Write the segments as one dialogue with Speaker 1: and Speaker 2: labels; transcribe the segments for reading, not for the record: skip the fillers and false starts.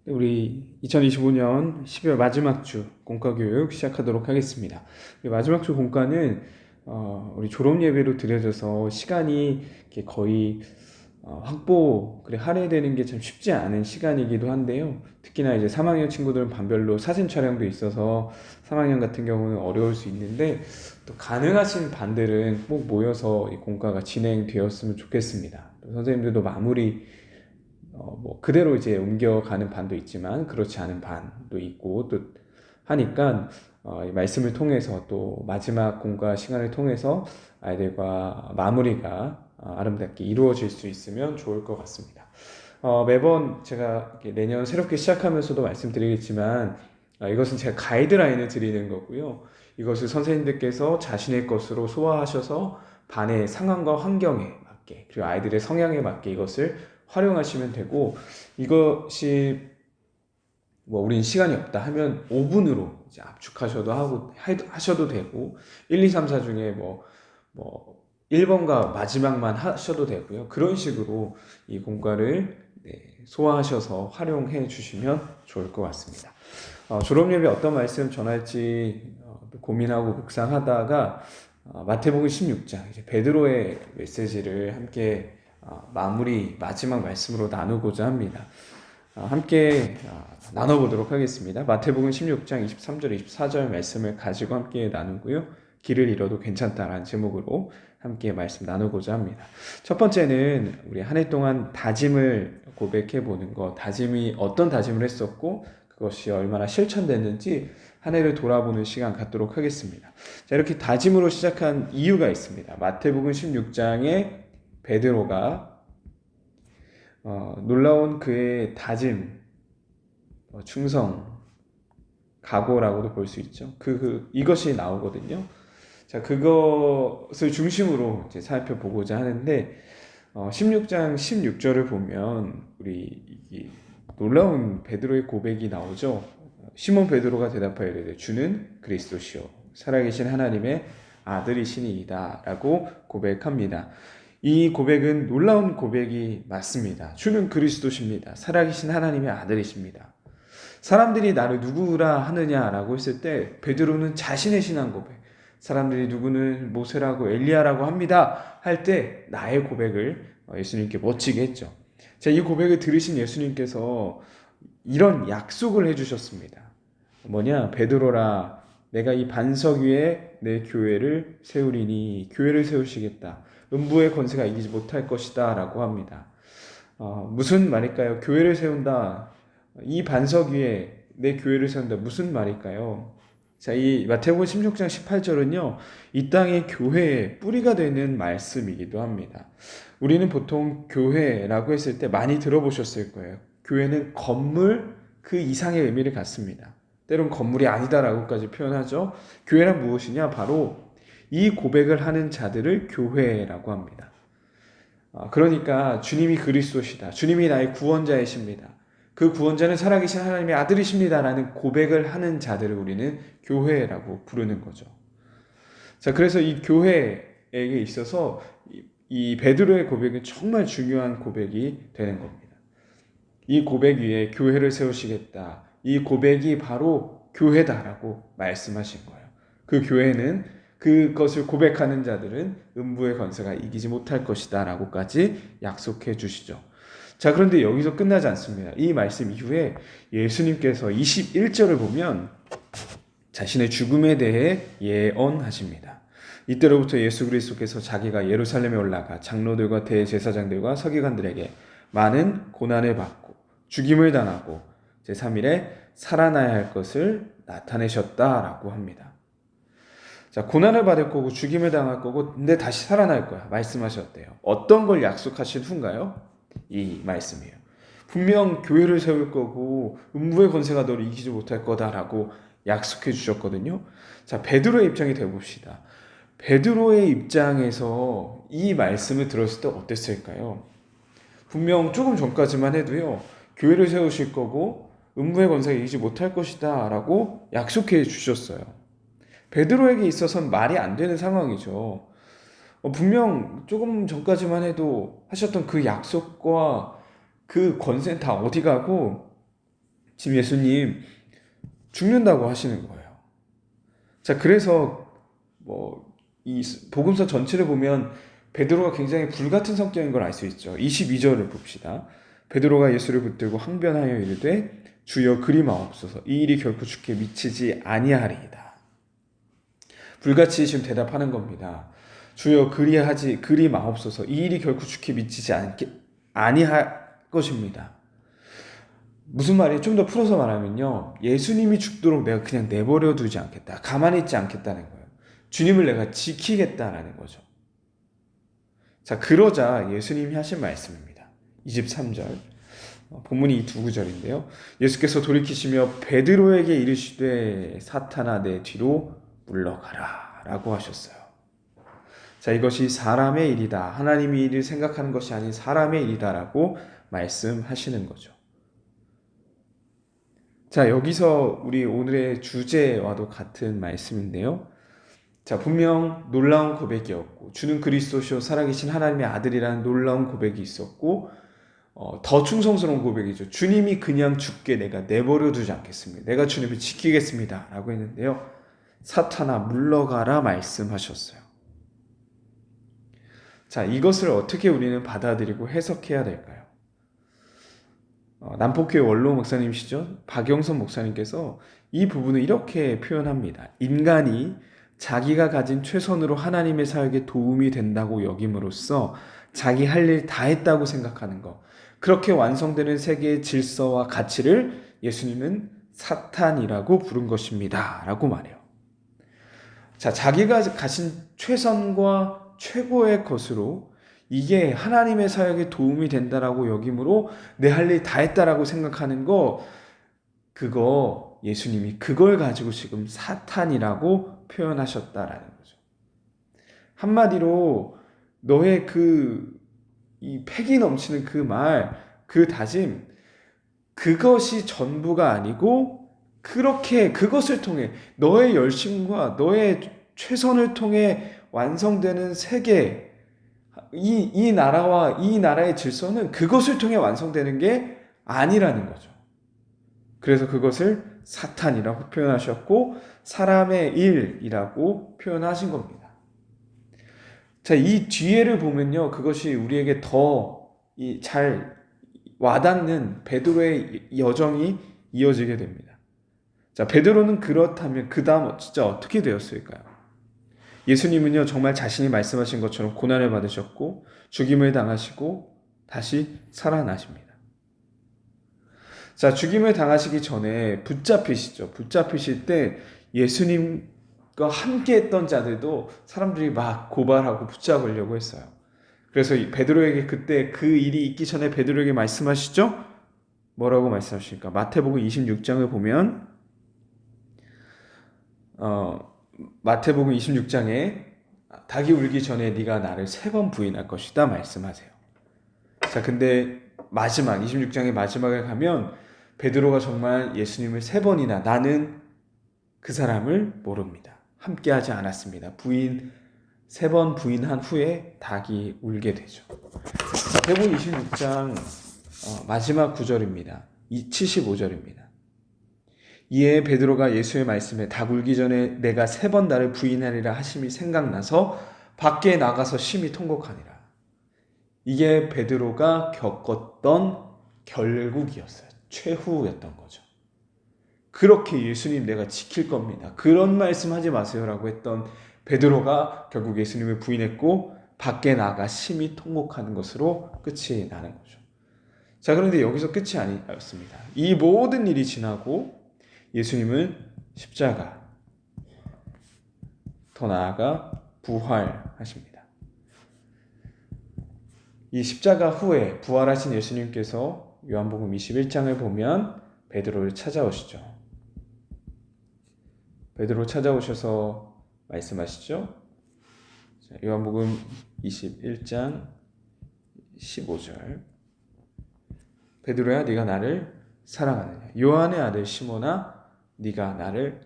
Speaker 1: 우리 2025년 12월 마지막 주 공과교육 시작하도록 하겠습니다. 마지막 주 공과는 우리 졸업 예배로 드려져서 시간이 이렇게 거의 할애되는 게 참 쉽지 않은 시간이기도 한데요. 특히나 이제 3학년 친구들은 반별로 사진 촬영도 있어서 3학년 같은 경우는 어려울 수 있는데, 또 가능하신 반들은 꼭 모여서 이 공과가 진행되었으면 좋겠습니다. 또 선생님들도 마무리 그대로 이제 옮겨가는 반도 있지만 그렇지 않은 반도 있고 또 하니까, 이 말씀을 통해서 또 마지막 공과 시간을 통해서 아이들과 마무리가 아름답게 이루어질 수 있으면 좋을 것 같습니다. 매번 제가 내년 새롭게 시작하면서도 말씀드리겠지만, 이것은 제가 가이드라인을 드리는 거고요. 이것을 선생님들께서 자신의 것으로 소화하셔서 반의 상황과 환경에 맞게, 그리고 아이들의 성향에 맞게 이것을 활용하시면 되고, 이것이 우린 시간이 없다 하면 5분으로 이제 압축하셔도 하셔도 되고, 1, 2, 3, 4 중에 1번과 마지막만 하셔도 되고요. 그런 식으로 이 공과를 소화하셔서 활용해 주시면 좋을 것 같습니다. 졸업예배 어떤 말씀 전할지 고민하고 묵상하다가 마태복음 16장 이제 베드로의 메시지를 함께 마지막 말씀으로 나누고자 합니다. 함께 나눠보도록 하겠습니다. 마태복음 16장 23절 24절 말씀을 가지고 함께 나누고요. 길을 잃어도 괜찮다라는 제목으로 함께 말씀 나누고자 합니다. 첫 번째는 우리 한 해 동안 다짐을 고백해 보는 것, 어떤 다짐을 했었고 그것이 얼마나 실천됐는지 한 해를 돌아보는 시간 갖도록 하겠습니다. 자, 이렇게 다짐으로 시작한 이유가 있습니다. 마태복음 16장에 베드로가 놀라운 그의 다짐, 충성, 각오라고도 볼 수 있죠. 이것이 나오거든요. 자, 그것을 중심으로 이제 살펴보고자 하는데, 16장 16절을 보면 우리 놀라운 베드로의 고백이 나오죠. 시몬 베드로가 대답하여 이르되 주는 그리스도시요 살아계신 하나님의 아들이시니이다 라고 고백합니다. 이 고백은 놀라운 고백이 맞습니다. 주는 그리스도십니다. 살아계신 하나님의 아들이십니다. 사람들이 나를 누구라 하느냐라고 했을 때 베드로는 자신의 신앙 고백, 사람들이 누구는 모세라고 엘리야라고 합니다 할 때 나의 고백을 예수님께 멋지게 했죠. 자, 이 고백을 들으신 예수님께서 이런 약속을 해주셨습니다. 뭐냐? 베드로라, 내가 이 반석 위에 내 교회를 세우리니, 교회를 세우시겠다. 음부의 권세가 이기지 못할 것이다 라고 합니다. 무슨 말일까요? 교회를 세운다. 이 반석 위에 내 교회를 세운다. 무슨 말일까요? 자, 이 마태복음 16장 18절은요, 이 땅의 교회의 뿌리가 되는 말씀이기도 합니다. 우리는 보통 교회라고 했을 때 많이 들어보셨을 거예요. 교회는 건물 그 이상의 의미를 갖습니다. 때론 건물이 아니다라고까지 표현하죠. 교회란 무엇이냐? 바로 이 고백을 하는 자들을 교회라고 합니다. 그러니까 주님이 그리스도시다. 주님이 나의 구원자이십니다. 그 구원자는 살아계신 하나님의 아들이십니다. 라는 고백을 하는 자들을 우리는 교회라고 부르는 거죠. 자, 그래서 이 교회에게 있어서 이 베드로의 고백은 정말 중요한 고백이 되는 겁니다. 이 고백 위에 교회를 세우시겠다. 이 고백이 바로 교회다라고 말씀하신 거예요. 그 교회는, 그것을 고백하는 자들은 음부의 권세가 이기지 못할 것이다 라고까지 약속해 주시죠. 자, 그런데 여기서 끝나지 않습니다. 이 말씀 이후에 예수님께서 21절을 보면 자신의 죽음에 대해 예언하십니다. 이때로부터 예수 그리스도께서 자기가 예루살렘에 올라가 장로들과 대제사장들과 서기관들에게 많은 고난을 받고 죽임을 당하고 제3일에 살아나야 할 것을 나타내셨다라고 합니다. 자, 고난을 받을 거고 죽임을 당할 거고 근데 다시 살아날 거야 말씀하셨대요. 어떤 걸 약속하신 후인가요? 이 말씀이에요. 분명 교회를 세울 거고 음부의 권세가 너를 이기지 못할 거다라고 약속해 주셨거든요. 자, 베드로의 입장이 되어봅시다. 베드로의 입장에서 이 말씀을 들었을 때 어땠을까요? 분명 조금 전까지만 해도요, 교회를 세우실 거고 음부의 권세가 이기지 못할 것이다 라고 약속해 주셨어요. 베드로에게 있어서는 말이 안 되는 상황이죠. 분명 조금 전까지만 해도 하셨던 그 약속과 그 권세는 다 어디 가고 지금 예수님 죽는다고 하시는 거예요. 자, 그래서 이 복음서 전체를 보면 베드로가 굉장히 불같은 성격인 걸 알 수 있죠. 22절을 봅시다. 베드로가 예수를 붙들고 항변하여 이르되 주여 그리 마옵소서 이 일이 결코 주께 미치지 아니하리이다. 불같이 지금 대답하는 겁니다. 주여 그리 마옵소서 이 일이 결코 주께 미치지 아니할 것입니다. 무슨 말이에요? 좀 더 풀어서 말하면요, 예수님이 죽도록 내가 그냥 내버려 두지 않겠다, 가만히 있지 않겠다는 거예요. 주님을 내가 지키겠다라는 거죠. 자, 그러자 예수님이 하신 말씀입니다. 23절 본문이 이 두 구절인데요, 예수께서 돌이키시며 베드로에게 이르시되 사탄아 내 뒤로 물러가라 라고 하셨어요. 자, 이것이 사람의 일이다, 하나님이 일을 생각하는 것이 아닌 사람의 일이다라고 말씀하시는 거죠. 자, 여기서 우리 오늘의 주제와도 같은 말씀인데요, 자, 분명 놀라운 고백이었고 주는 그리스도시요 살아계신 하나님의 아들이라는 놀라운 고백이 있었고, 더 충성스러운 고백이죠. 주님이 그냥 죽게 내가 내버려 두지 않겠습니다. 내가 주님을 지키겠습니다 라고 했는데요, 사탄아 물러가라 말씀하셨어요. 자, 이것을 어떻게 우리는 받아들이고 해석해야 될까요? 남포교회 원로 목사님이시죠, 박영선 목사님께서 이 부분을 이렇게 표현합니다. 인간이 자기가 가진 최선으로 하나님의 사역에 도움이 된다고 여김으로써 자기 할 일 다 했다고 생각하는 것, 그렇게 완성되는 세계의 질서와 가치를 예수님은 사탄이라고 부른 것입니다 라고 말해요. 자, 자기가 가진 최선과 최고의 것으로 이게 하나님의 사역에 도움이 된다라고 여김으로 내 할 일 다 했다라고 생각하는 거, 그거 예수님이 그걸 가지고 지금 사탄이라고 표현하셨다라는 거죠. 한마디로 너의 이 패기 넘치는 그 말, 그 다짐, 그것이 전부가 아니고 그렇게 그것을 통해 너의 열심과 너의 최선을 통해 완성되는 세계, 이 나라와 이 나라의 질서는 그것을 통해 완성되는 게 아니라는 거죠. 그래서 그것을 사탄이라고 표현하셨고 사람의 일이라고 표현하신 겁니다. 자, 이 뒤에를 보면요, 그것이 우리에게 더 잘 와닿는 베드로의 여정이 이어지게 됩니다. 자, 베드로는 그렇다면 그 다음 진짜 어떻게 되었을까요? 예수님은요, 정말 자신이 말씀하신 것처럼 고난을 받으셨고 죽임을 당하시고 다시 살아나십니다. 자, 죽임을 당하시기 전에 붙잡히시죠. 붙잡히실 때 예수님과 함께 했던 자들도 사람들이 막 고발하고 붙잡으려고 했어요. 그래서 베드로에게 그때 그 일이 있기 전에 베드로에게 말씀하시죠? 뭐라고 말씀하십니까? 마태복음 26장을 보면 마태복음 26장에 닭이 울기 전에 네가 나를 3번 부인할 것이다 말씀하세요. 자, 근데 마지막 26장의 마지막에 가면 베드로가 정말 예수님을 3번이나 나는 그 사람을 모릅니다, 함께하지 않았습니다, 3번 부인한 후에 닭이 울게 되죠. 마태복음 26장 마지막 구절입니다. 75절입니다. 이에 베드로가 예수의 말씀에 닭 울기 전에 내가 3번 나를 부인하리라 하심이 생각나서 밖에 나가서 심히 통곡하니라. 이게 베드로가 겪었던 결국이었어요. 최후였던 거죠. 그렇게 예수님 내가 지킬 겁니다, 그런 말씀 하지 마세요라고 했던 베드로가 결국 예수님을 부인했고 밖에 나가 심히 통곡하는 것으로 끝이 나는 거죠. 자, 그런데 여기서 끝이 아니었습니다. 이 모든 일이 지나고 예수님은 십자가, 더 나아가 부활하십니다. 이 십자가 후에 부활하신 예수님께서 요한복음 21장을 보면 베드로를 찾아오시죠. 베드로 찾아오셔서 말씀하시죠. 요한복음 21장 15절 베드로야 네가 나를 사랑하느냐, 요한의 아들 시몬아 네가 나를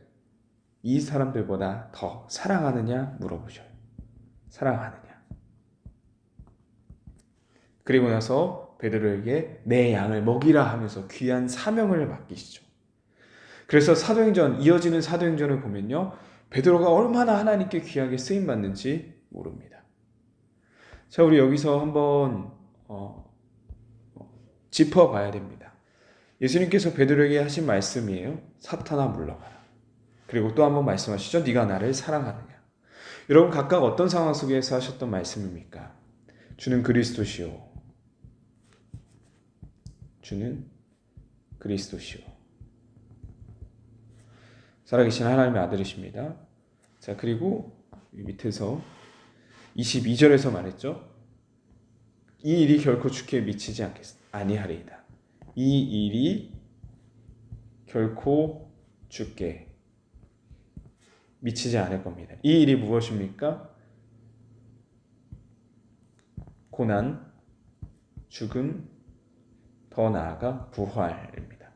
Speaker 1: 이 사람들보다 더 사랑하느냐 물어보셔요. 사랑하느냐. 그리고 나서 베드로에게 내 양을 먹이라 하면서 귀한 사명을 맡기시죠. 그래서 사도행전, 이어지는 사도행전을 보면요, 베드로가 얼마나 하나님께 귀하게 쓰임 받는지 모릅니다. 자, 우리 여기서 한번 짚어봐야 됩니다. 예수님께서 베드로에게 하신 말씀이에요. 사탄아 물러가라. 그리고 또 한번 말씀하시죠. 네가 나를 사랑하느냐. 여러분 각각 어떤 상황 속에서 하셨던 말씀입니까? 주는 그리스도시요. 주는 그리스도시요. 살아계신 하나님의 아들이십니다. 자, 그리고 밑에서 22절에서 말했죠. 이 일이 결코 주께 미치지 아니하리이다. 이 일이 결코 주께 미치지 않을 겁니다. 이 일이 무엇입니까? 고난, 죽음, 더 나아가 부활입니다.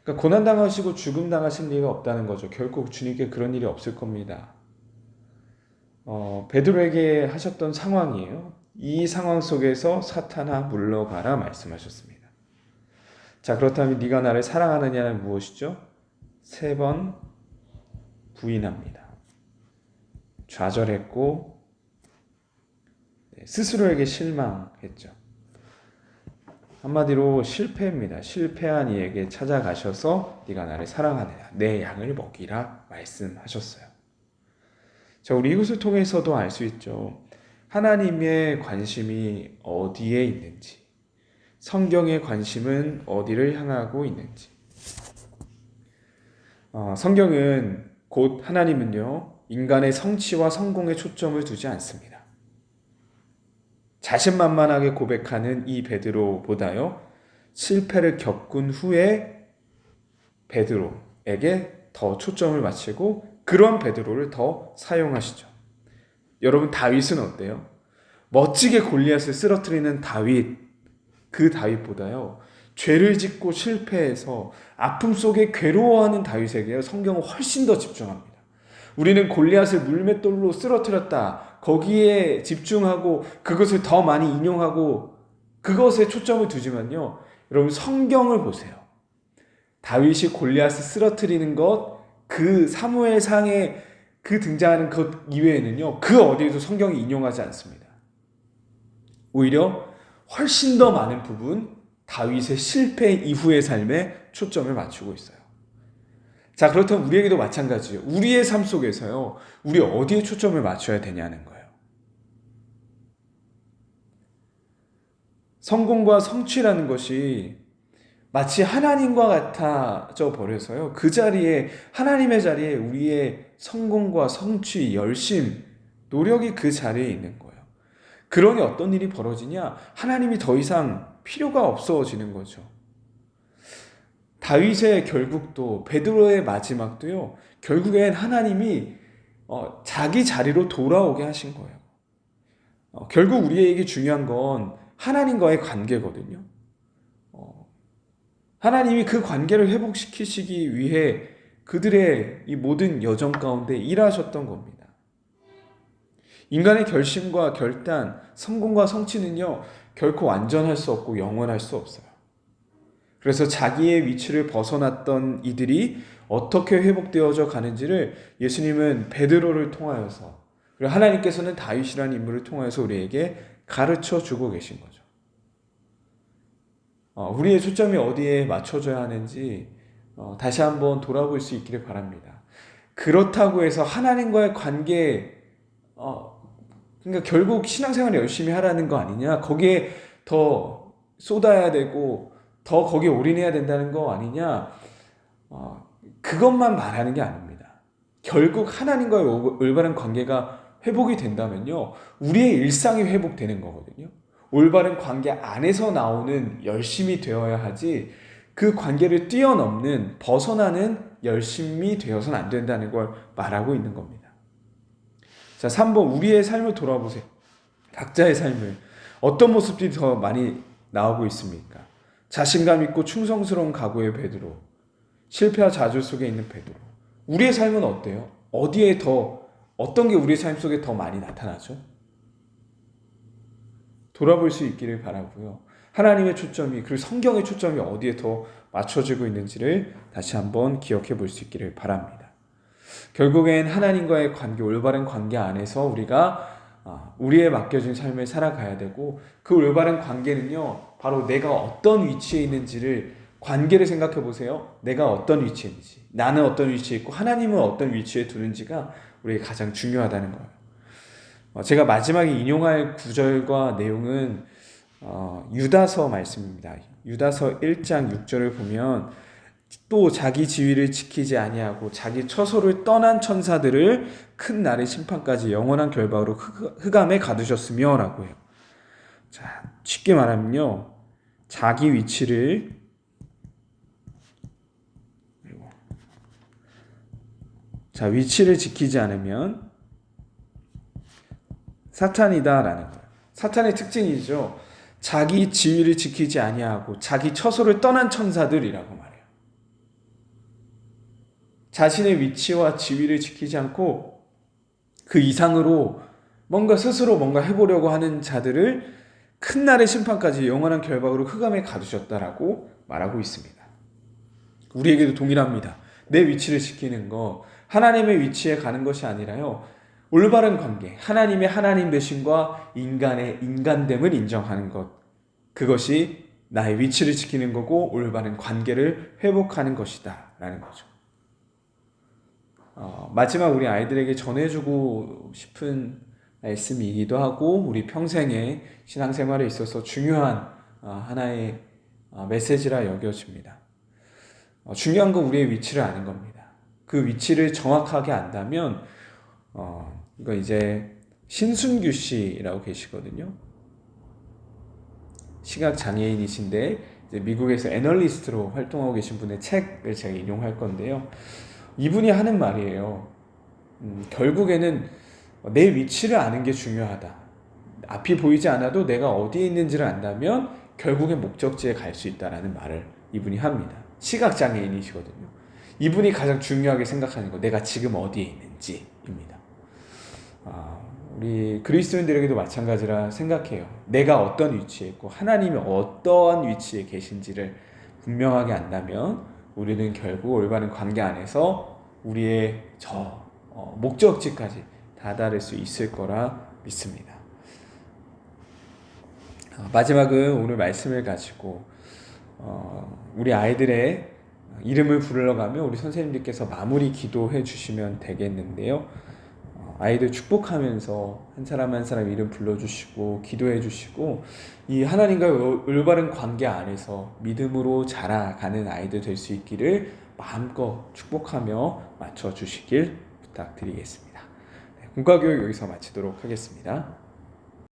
Speaker 1: 그러니까 고난 당하시고 죽음 당하실 리가 없다는 거죠. 결코 주님께 그런 일이 없을 겁니다. 베드로에게 하셨던 상황이에요. 이 상황 속에서 사탄아 물러가라 말씀하셨습니다. 자, 그렇다면 네가 나를 사랑하느냐는 무엇이죠? 3번 부인합니다. 좌절했고 스스로에게 실망했죠. 한마디로 실패입니다. 실패한 이에게 찾아가셔서 네가 나를 사랑하느냐, 내 양을 먹이라 말씀하셨어요. 자, 우리 이것을 통해서도 알 수 있죠. 하나님의 관심이 어디에 있는지, 성경의 관심은 어디를 향하고 있는지. 성경은 곧 하나님은요, 인간의 성취와 성공에 초점을 두지 않습니다. 자신만만하게 고백하는 이 베드로보다요, 실패를 겪은 후에 베드로에게 더 초점을 맞추고 그런 베드로를 더 사용하시죠. 여러분, 다윗은 어때요? 멋지게 골리앗을 쓰러뜨리는 다윗, 그 다윗보다요, 죄를 짓고 실패해서 아픔 속에 괴로워하는 다윗에게 성경은 훨씬 더 집중합니다. 우리는 골리앗을 물맷돌로 쓰러뜨렸다, 거기에 집중하고 그것을 더 많이 인용하고 그것에 초점을 두지만요, 여러분 성경을 보세요. 다윗이 골리앗을 쓰러뜨리는 것, 그 사무엘상에 그 등장하는 것 이외에는요, 그 어디에도 성경이 인용하지 않습니다. 오히려 훨씬 더 많은 부분 다윗의 실패 이후의 삶에 초점을 맞추고 있어요. 자, 그렇다면 우리에게도 마찬가지예요. 우리의 삶 속에서요, 우리 어디에 초점을 맞춰야 되냐는 거예요. 성공과 성취라는 것이 마치 하나님과 같아져 버려서요, 그 자리에, 하나님의 자리에 우리의 성공과 성취, 열심, 노력이 그 자리에 있는 거예요. 그러니 어떤 일이 벌어지냐? 하나님이 더 이상 필요가 없어지는 거죠. 다윗의 결국도, 베드로의 마지막도요, 결국엔 하나님이 자기 자리로 돌아오게 하신 거예요. 결국 우리에게 중요한 건 하나님과의 관계거든요. 하나님이 그 관계를 회복시키시기 위해 그들의 이 모든 여정 가운데 일하셨던 겁니다. 인간의 결심과 결단, 성공과 성취는요, 결코 완전할 수 없고 영원할 수 없어요. 그래서 자기의 위치를 벗어났던 이들이 어떻게 회복되어져 가는지를 예수님은 베드로를 통하여서, 그리고 하나님께서는 다윗이라는 인물을 통하여서 우리에게 가르쳐 주고 계신 거죠. 우리의 초점이 어디에 맞춰져야 하는지 다시 한번 돌아볼 수 있기를 바랍니다. 그렇다고 해서 하나님과의 관계, 그러니까 결국 신앙생활을 열심히 하라는 거 아니냐, 거기에 더 쏟아야 되고 더 거기에 올인해야 된다는 거 아니냐, 그것만 말하는 게 아닙니다. 결국 하나님과의 올바른 관계가 회복이 된다면요, 우리의 일상이 회복되는 거거든요. 올바른 관계 안에서 나오는 열심이 되어야 하지, 그 관계를 뛰어넘는, 벗어나는 열심이 되어서는 안 된다는 걸 말하고 있는 겁니다. 자, 3번, 우리의 삶을 돌아보세요. 각자의 삶을. 어떤 모습들이 더 많이 나오고 있습니까? 자신감 있고 충성스러운 각오의 베드로, 실패와 좌절 속에 있는 베드로. 우리의 삶은 어때요? 어디에 더, 어떤 게 우리의 삶 속에 더 많이 나타나죠? 돌아볼 수 있기를 바라고요. 하나님의 초점이, 그리고 성경의 초점이 어디에 더 맞춰지고 있는지를 다시 한번 기억해 볼 수 있기를 바랍니다. 결국엔 하나님과의 관계, 올바른 관계 안에서 우리가 우리의 맡겨진 삶을 살아가야 되고, 그 올바른 관계는요, 바로 내가 어떤 위치에 있는지를, 관계를 생각해 보세요. 내가 어떤 위치에 있는지, 나는 어떤 위치에 있고 하나님은 어떤 위치에 두는지가 우리에게 가장 중요하다는 거예요. 제가 마지막에 인용할 구절과 내용은 유다서 말씀입니다. 유다서 1장 6절을 보면, 또 자기 지위를 지키지 아니하고 자기 처소를 떠난 천사들을 큰 날의 심판까지 영원한 결박으로 흑암에 가두셨으며 라고 해요. 자, 쉽게 말하면요, 자기 위치를, 자, 위치를 지키지 않으면 사탄이다라는 거예요. 사탄의 특징이죠. 자기 지위를 지키지 아니하고 자기 처소를 떠난 천사들이라고 말해요. 자신의 위치와 지위를 지키지 않고 그 이상으로 뭔가 스스로 뭔가 해보려고 하는 자들을 큰 날의 심판까지 영원한 결박으로 흑암에 가두셨다라고 말하고 있습니다. 우리에게도 동일합니다. 내 위치를 지키는 거, 하나님의 위치에 가는 것이 아니라요, 올바른 관계, 하나님의 하나님 되심과 인간의 인간됨을 인정하는 것, 그것이 나의 위치를 지키는 거고 올바른 관계를 회복하는 것이다 라는 거죠. 마지막 우리 아이들에게 전해주고 싶은 말씀이기도 하고, 우리 평생의 신앙생활에 있어서 중요한 하나의 메시지라 여겨집니다. 중요한 건 우리의 위치를 아는 겁니다. 그 위치를 정확하게 안다면, 이거 이제 신순규 씨라고 계시거든요. 시각 장애인이신데 이제 미국에서 애널리스트로 활동하고 계신 분의 책을 제가 인용할 건데요. 이분이 하는 말이에요. 결국에는 내 위치를 아는 게 중요하다. 앞이 보이지 않아도 내가 어디에 있는지를 안다면 결국엔 목적지에 갈 수 있다라는 말을 이분이 합니다. 시각장애인이시거든요. 이분이 가장 중요하게 생각하는 거, 내가 지금 어디에 있는지입니다. 우리 그리스도인들에게도 마찬가지라 생각해요. 내가 어떤 위치에 있고 하나님이 어떠한 위치에 계신지를 분명하게 안다면 우리는 결국 올바른 관계 안에서 우리의 목적지까지 다다를 수 있을 거라 믿습니다. 마지막은 오늘 말씀을 가지고 우리 아이들의 이름을 불러가며 우리 선생님들께서 마무리 기도해 주시면 되겠는데요. 아이들 축복하면서 한 사람 한 사람 이름 불러주시고 기도해 주시고, 이 하나님과의 올바른 관계 안에서 믿음으로 자라가는 아이들 될 수 있기를 마음껏 축복하며 맞춰주시길 부탁드리겠습니다. 공과교육 여기서 마치도록 하겠습니다.